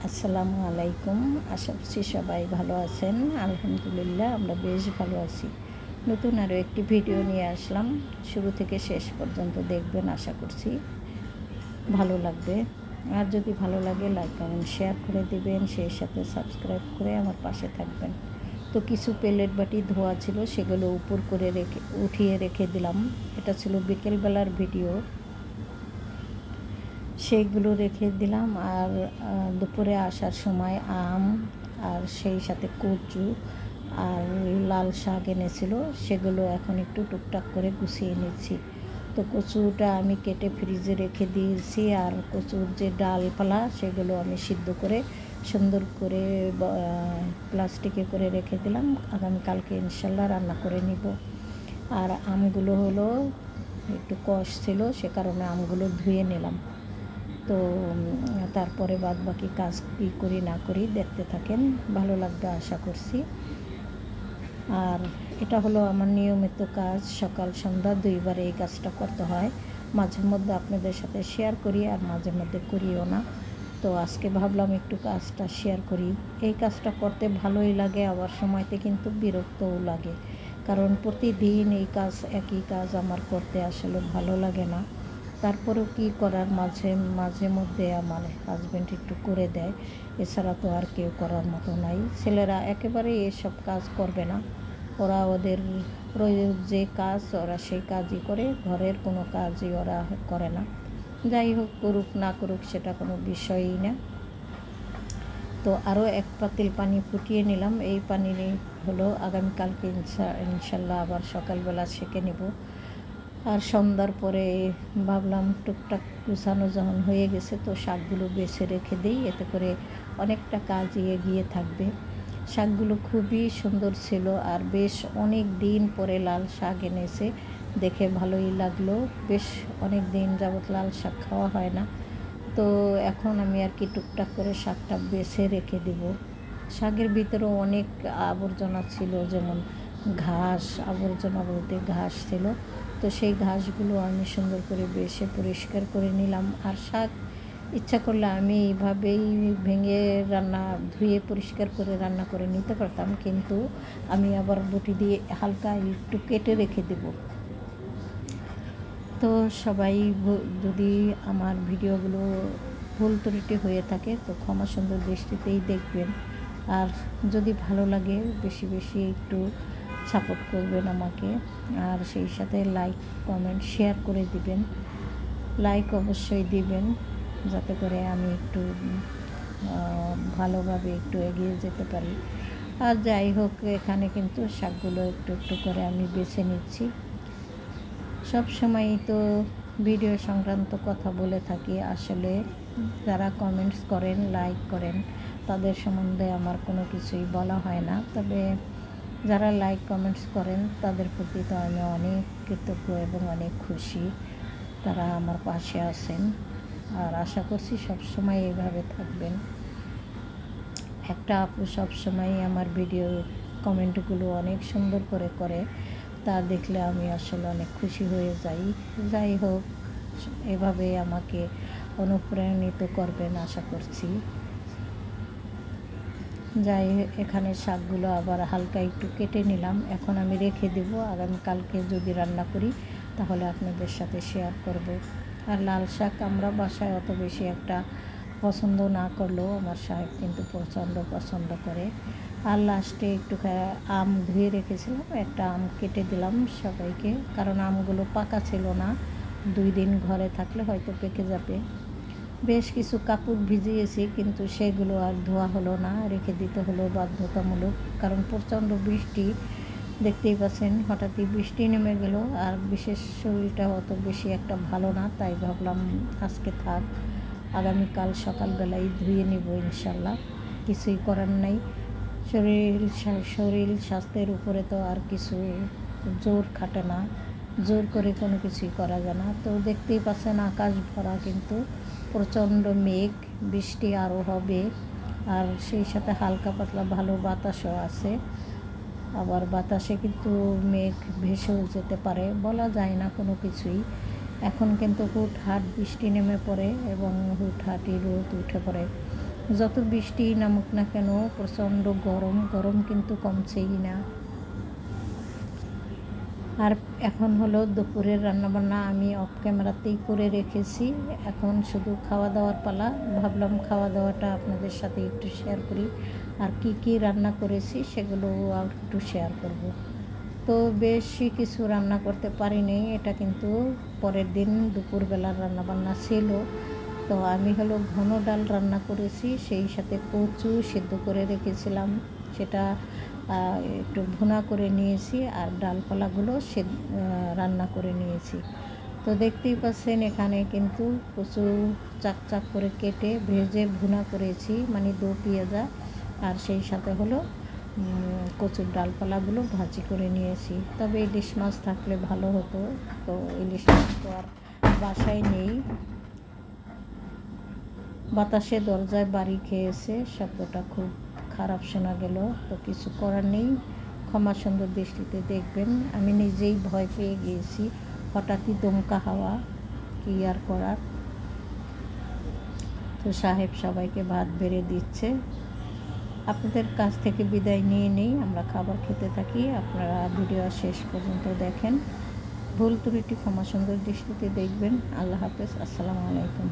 আসসালামু আলাইকুম। আশা করছি সবাই ভালো আছেন। আলহামদুলিল্লাহ আমরা বেশ ভালো আছি। নতুন আরও একটি ভিডিও নিয়ে আসলাম। শুরু থেকে শেষ পর্যন্ত দেখবেন, আশা করছি ভালো লাগবে। আর যদি ভালো লাগে লাইক কমেন্ট শেয়ার করে দিবেন, সেই সাথে সাবস্ক্রাইব করে আমার পাশে থাকবেন। তো কিছু প্লেট বাটি ধোয়া ছিল, সেগুলো উপর করে উঠিয়ে রেখে দিলাম। এটা ছিল বিকেলবেলার ভিডিও, সেইগুলো রেখে দিলাম। আর দুপুরে আসার সময় আম আর সেই সাথে কচু আর লাল শাক এনেছিল, সেগুলো এখন একটু টুকটাক করে গুছিয়ে নিচ্ছি। তো কচুটা আমি কেটে ফ্রিজে রেখে দিয়েছি, আর কচুর যে ডালপালা সেগুলো আমি সিদ্ধ করে সুন্দর করে প্লাস্টিকে করে রেখে দিলাম। আগামীকালকে ইনশাল্লাহ রান্না করে নিব। আর আমগুলো হলো একটু কষ ছিল, সে কারণে আমগুলো ধুয়ে নিলাম। তো তারপরে বাদ বাকি কাজ কী করি না করি দেখতে থাকেন, ভালো লাগবে আশা করছি। আর এটা হলো আমার নিয়মিত কাজ, সকাল সন্ধ্যা দুইবার এই কাজটা করতে হয়। মাঝে মধ্যে আপনাদের সাথে শেয়ার করি আর মাঝে মধ্যে করিও না। তো আজকে ভাবলাম একটু কাজটা শেয়ার করি। এই কাজটা করতে ভালোই লাগে, আবার সময়তে কিন্তু বিরক্তও লাগে, কারণ প্রতিদিন এই কাজ একই কাজ আমার করতে আসলে ভালো লাগে না। তারপরেও কী করার, মাঝে মধ্যে আমার হাজব্যান্ড একটু করে দেয়, এছাড়া তো আর কেউ করার মতো নাই। ছেলেরা একেবারেই এসব কাজ করবে না, ওরা ওদের যে কাজ ওরা সেই কাজই করে, ঘরের কোনো কাজই ওরা করে না। যাই হোক, করুক না করুক সেটা কোনো বিষয়ই না। তো আরও এক পাতিল পানি ফুটিয়ে নিলাম। এই পানি হলো আগামীকালকে ইনশাল্লাহ আবার সকালবেলা সেঁকে নেব। আর সন্ধ্যার পরে ভাবলাম টুকটাক গুছানো যখন হয়ে গেছে, তো শাকগুলো বেছে রেখে দিই, এতে করে অনেকটা কাজ এগিয়ে থাকবে। শাকগুলো খুবই সুন্দর ছিল, আর বেশ অনেক দিন পরে লাল শাক এনেছে, দেখে ভালোই লাগলো। বেশ অনেক দিন যাবত লাল শাক খাওয়া হয় না, তো এখন আমি আর কি টুকটাক করে শাকটা বেছে রেখে দেব। শাকের ভিতরেও অনেক আবর্জনা ছিল, যেমন ঘাস, আবর্জনা বলতে ঘাস ছিল। তো সেই ঘাসগুলো আমি সুন্দর করে বেছে পরিষ্কার করে নিলাম। আর শাক ইচ্ছা করলে আমি এইভাবেই ভেঙে ধুয়ে পরিষ্কার করে রান্না করে নিতে পারতাম, কিন্তু আমি আবার বটি দিয়ে হালকা একটু কেটে রেখে দেব। তো সবাই যদি আমার ভিডিওগুলো ভুল ত্রুটি হয়ে থাকে তো ক্ষমা সুন্দর দৃষ্টিতেই দেখবেন। আর যদি ভালো লাগে বেশি বেশি একটু সাপোর্ট করবেন আমাকে, আর সেই সাথে লাইক কমেন্ট শেয়ার করে দিবেন। লাইক অবশ্যই দিবেন, যাতে করে আমি একটু ভালোভাবে একটু এগিয়ে যেতে পারি। আর যাই হোক, এখানে কিন্তু শাকগুলো একটু একটু করে আমি বেছে নিচ্ছি। সব সময় তো ভিডিও সংক্রান্ত কথা বলে থাকি, আসলে যারা কমেন্টস করেন, লাইক করেন, তাদের সম্বন্ধে আমার কোনো কিছুই বলা হয় না। তবে যারা লাইক কমেন্টস করেন তাদের প্রতি তো আমি অনেক কৃতজ্ঞ এবং অনেক খুশি, তারা আমার পাশে আছেন। আর আশা করছি সবসময় এইভাবে থাকবেন। একটা আপু সবসময় আমার ভিডিও কমেন্টগুলো অনেক সুন্দর করে করে, তা দেখলে আমি আসলে অনেক খুশি হয়ে যাই। যাই হোক, এভাবে আমাকে অনুপ্রাণিত করবেন আশা করছি। যাই, এখানে শাকগুলো আবার হালকা একটু কেটে নিলাম, এখন আমি রেখে দেব। আগামীকালকে যদি রান্না করি তাহলে আপনাদের সাথে শেয়ার করব। আর লাল শাক আমরা বাসায় অত বেশি একটা পছন্দ না করলেও আমার সাহেব কিন্তু প্রচণ্ড পছন্দ করে। আর লাস্টে একটু আম ধুয়ে রেখেছিলাম, একটা আম কেটে দিলাম সবাইকে, কারণ আমগুলো পাকা ছিল না, 2 দিন ঘরে থাকলে হয়তো পেকে যাবে। বেশ কিছু কাপড় ভিজিয়েছি, কিন্তু সেগুলো আর ধোয়া হলো না, রেখে দিতে হলো বাধ্যতামূলক, কারণ প্রচণ্ড বৃষ্টি দেখতেই পাচ্ছেন, হঠাৎই বৃষ্টি নেমে গেল। আর বিশেষ শরীরটা অত বেশি একটা ভালো না, তাই ভাবলাম আজকে থাক, আগামীকাল সকালবেলায় ধুয়ে নিব ইনশাল্লাহ। কিছুই করার নাই, শরীর স্বাস্থ্যের উপরে তো আর কিছু জোর খাটে না, জোর করে কোনো কিছুই করা যায় না। তো দেখতেই পাচ্ছেন আকাশ ভরা, কিন্তু প্রচণ্ড মেঘ, বৃষ্টি আরও হবে। আর সেই সাথে হালকা পাতলা ভালো বাতাসও আছে, আবার বাতাসে কিন্তু মেঘ ভেসেও যেতে পারে, বলা যায় না কোনো কিছুই। এখন কিন্তু হুটহাট বৃষ্টি নেমে পড়ে এবং হুটহাটই রোদ উঠে পড়ে। যত বৃষ্টি নামুক না কেন প্রচণ্ড গরম, গরম কিন্তু কমছেই না। আর এখন হলো দুপুরের রান্নাবান্না আমি অফ ক্যামেরাতেই করে রেখেছি। এখন শুধু খাওয়া দাওয়ার পালা। ভাবলাম খাওয়া দাওয়াটা আপনাদের সাথে একটু শেয়ার করি, আর কি কি রান্না করেছি সেগুলো আর একটু শেয়ার করব। তো বেশি কিছু রান্না করতে পারিনি, এটা কিন্তু পরের দিন দুপুরবেলার রান্নাবান্না ছিল। তো আমি হলো ঘন ডাল রান্না করেছি, সেই সাথে কচু সেদ্ধ করে রেখেছিলাম, সেটা একটু ভুনা করে নিয়েছি, আর ডালপালাগুলো রান্না করে নিয়েছি। তো দেখতেই পাচ্ছেন এখানে কিন্তু কচু চাক চাক করে কেটে ভেজে ভুনা করেছি, মানে দো পেঁয়াজা, আর সেই সাথে হলো কচুর ডালপালাগুলো ভাজি করে নিয়েছি। তবে ইলিশ মাছ থাকলে ভালো হতো, তো ইলিশ মাছ তো আর বাসায় নেই। বাতাসে দরজায় বাড়ি খেয়েছে, শব্দটা খুব খারাপ শোনা গেল, তো কিছু করার নেই, ক্ষমা সুন্দর দৃষ্টিতে দেখবেন। আমি নিজেই ভয় পেয়ে গিয়েছি, হঠাৎই দমকা হাওয়া, কী আর করার। তো সাহেব সবাইকে ভাত বেড়ে দিচ্ছে। আপনাদের কাছ থেকে বিদায় নিয়ে নেই, আমরা খাবার খেতে থাকি, আপনারা ভিডিও শেষ পর্যন্ত দেখেন। ভুল ত্রুটি ক্ষমা সুন্দর দৃষ্টিতে দেখবেন। আল্লাহ হাফেজ, আসসালামু আলাইকুম।